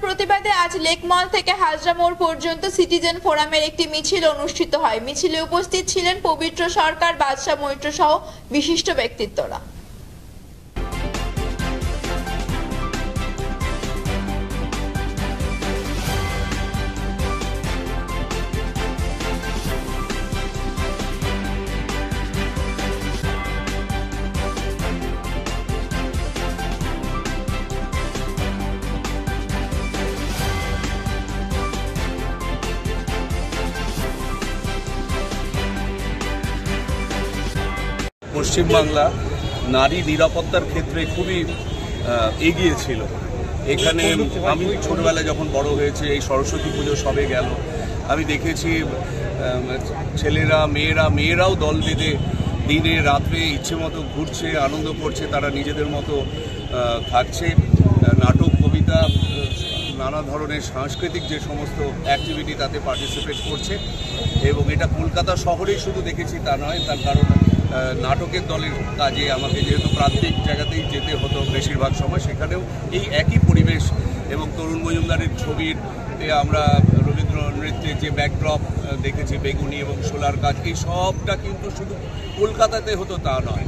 প্রতিবাদে আজ লেক মল থেকে হাজরা মোড় পর্যন্ত সিটিজেন ফোরামের একটি মিছিল অনুষ্ঠিত হয়। মিছিলে উপস্থিত ছিলেন পবিত্র সরকার, বাদশা মৈত্র সহ বিশিষ্ট ব্যক্তিত্বরা। পশ্চিমবাংলা নারী নিরাপত্তার ক্ষেত্রে খুবই এগিয়ে ছিল। এখানে আমি ছোটবেলায় যখন বড় হয়েছে, এই সরস্বতী পুজো সবে গেল, আমি দেখেছি ছেলেরা মেয়েরাও দল বেঁধে দিনে রাত্রে ইচ্ছে মতো ঘুরছে, আনন্দ করছে, তারা নিজেদের মতো থাকছে। নাটক, কবিতা, নানা ধরনের সাংস্কৃতিক যে সমস্ত অ্যাক্টিভিটি তাতে পার্টিসিপেট করছে। এবং এটা কলকাতা শহরেই শুধু দেখেছি তা নয়, তার কারণ নাটকের দলের কাজে আমাকে যেহেতু প্রান্তিক জায়গাতেই যেতে হতো বেশিরভাগ সময়, সেখানেও এই একই পরিবেশ। এবং তরুণ মজুমদারের ছবিতে আমরা রবীন্দ্র নৃত্যের যে ব্যাকড্রপ দেখেছি, বেগুনি এবং শোলার কাজ, এই সবটা কিন্তু শুধু কলকাতাতে হতো তা নয়,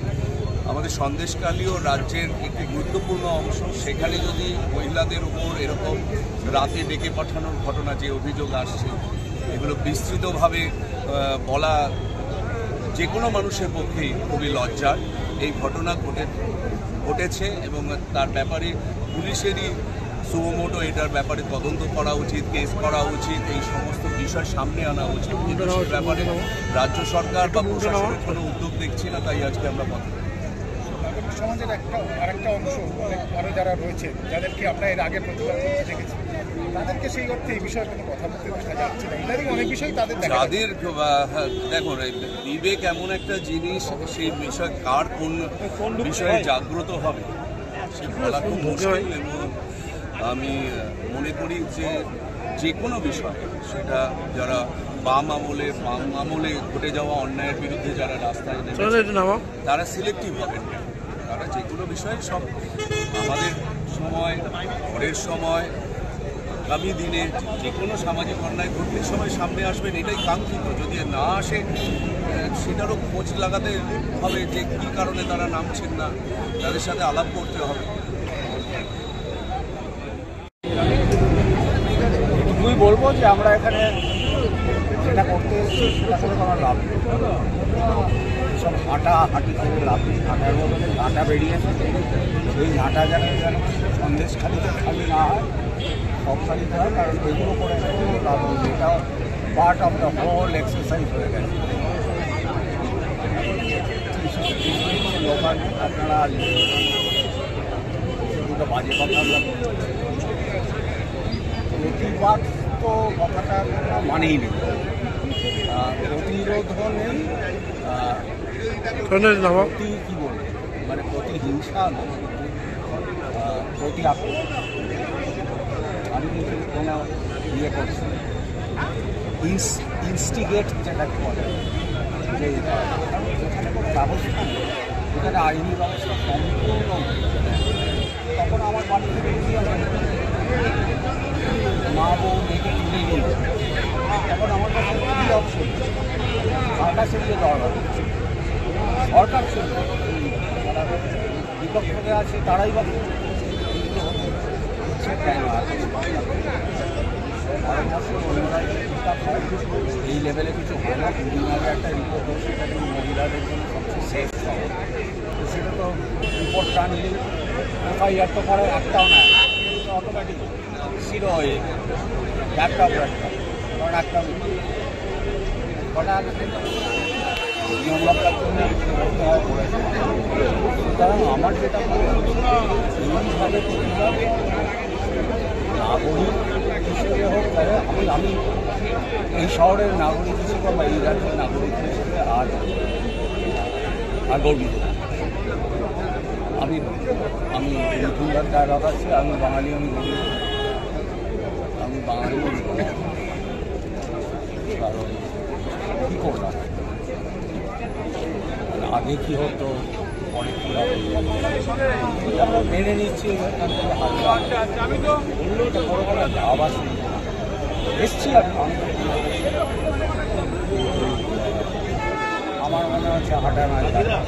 আমাদের সন্দেশখালীও রাজ্যের একটি গুরুত্বপূর্ণ অংশ। সেখানে যদি মহিলাদের উপর এরকম রাতে ডেকে পাঠানোর ঘটনা, যে অভিযোগ আসছে, এগুলো বিস্তৃতভাবে বলা যে কোনো মানুষের পক্ষেই খুবই লজ্জার। এই ঘটনা ঘটেছে এবং তার ব্যাপারে পুলিশেরই সুমোটো এটার ব্যাপারে তদন্ত করা উচিত, কেস করা উচিত, এই সমস্ত বিষয় সামনে আনা উচিত। কিন্তু সেই ব্যাপারে রাজ্য সরকার বা প্রশাসনের কোনো উদ্যোগ দেখছি না, তাই আজকে আমরা পথে। সমাজের আরেকটা অংশ আরও যারা রয়েছে, যাদেরকে আমরা এর আগে প্রতিবাদ করতে দেখেছি, তাদেরকে সেই অর্থে এই বিষয়ে কোনো কথা বলতে দেখা যাচ্ছে না। ইদানিং অনেক বিষয় তাদের দেখুন, বিবেক এমন একটা জিনিস, সেই বিষয় কার কোন বিষয়ে জাগ্রত হবে সে বলা খুব মুশকিল। এবং আমি মনে করি যে কোনো বিষয়, সেটা যারা বাম আমলে ঘটে যাওয়া অন্যায়ের বিরুদ্ধে যারা রাস্তায় নেমে, তারা সিলেক্টিভ হবেন না। তারা যে কোনো বিষয়ে সব আমাদের সময়, পরের সময়, আগামী দিনে যে কোনো সামাজিক অন্যায় ঘটলে সবাই সামনে আসবেন, এটাই কাঙ্ক্ষিত। যদি না আসে, সেটারও খোঁজ লাগাতে হবে যে কী কারণে তারা নামছেন না, তাদের সাথে আলাপ করতে হবে। এটুকুই বলবো যে আমরা এখানে যেটা করতে এসেছি সেটা করে কোনো লাভ নেই। সব হাঁটি করে লাভ নেই। হাঁটার বদলে ঘাটা বেরিয়েছে, সেই ঘাটা যেন সন্দেশখালিতে খালি না হয়, সব খালিতে হয়। কারণ এগুলো করে লাভ নেই, এটাও part of the whole exercise হয়ে গেছে। লোকাল আপনারা দুটো বাজে কথা আমরা প্রতিবাদ তো কথাটা মানেই নেই, প্রতিরোধও নেই, কী বলবো, মানে প্রতিহিংসা নয়, প্রতি আক্রমণ। আমি কিন্তু কোনো ইয়ে করছি, ইনস্টিগেট যেটাকে বলে, যে যেখানে কোনো ব্যবস্থা নেই, যেখানে আইনি ব্যবস্থা সম্পূর্ণ, তখন আমার বাড়ি থেকে মা বউ মেয়েকে তুলে নিল, এখন আমার কাছে কী অপশন? কার কাছে গিয়ে দরকার? সরকার শুনবে, যারা বিপক্ষে আছে তারাই বা এগুলো হচ্ছে কেন? ভারতবর্ষের অন্যরাই ঠিকঠাক হয়, এই লেভেলে কিছু হয় না। দুদিন আগে একটা রিপোর্ট হচ্ছে, সেটা কিন্তু মহিলাদের জন্য সবচেয়ে সেফ শহর। তো সেটা তো রিপোর্ট টানলে এফআইআর তো করে একটাও না, অটোমেটিক জিরো হয়ে একটা কারণ একটা নিয়মরক্ষার জন্য করতে হয় পড়েছে। সুতরাং আমার যেটা এইভাবে নাগরিক হিসেবে হোক, তবে আমি এই শহরের নাগরিক হিসেবে বা এই রাজ্যের নাগরিক হিসেবে আর গর্বিত। আমি নতুনবার ডায়লগ আছে, আমি বাঙালি, আমি বাঙালি। কারণ কী করলাম, আগে কী হতো, অনেক আমরা মেনে নিচ্ছি এখান থেকে বললেও তো বড় কোনো লাভ আছে এসছি আমার মনে হচ্ছে হাঁটা না